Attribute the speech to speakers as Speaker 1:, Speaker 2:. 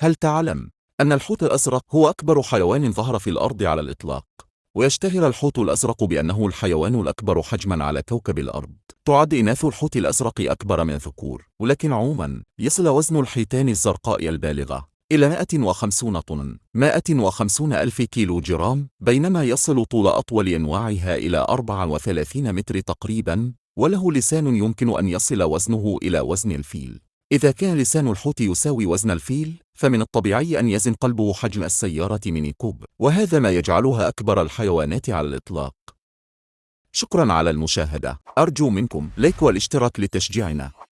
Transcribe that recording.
Speaker 1: هل تعلم أن الحوت الأزرق هو أكبر حيوان ظهر في الأرض على الإطلاق؟ ويشتهر الحوت الأزرق بأنه الحيوان الأكبر حجماً على كوكب الأرض. تعد إناث الحوت الأزرق أكبر من الذكور، ولكن عموماً يصل وزن الحيتان الزرقاء البالغة إلى 150 طن 150 ألف كيلو جرام، بينما يصل طول أطول أنواعها إلى 34 متر تقريباً، وله لسان يمكن أن يصل وزنه إلى وزن الفيل. إذا كان لسان الحوت يساوي وزن الفيل، فمن الطبيعي أن يزن قلبه حجم السيارة ميني كوب، وهذا ما يجعلها أكبر الحيوانات على الإطلاق. شكرا على المشاهدة، أرجو منكم لايك والاشتراك لتشجيعنا.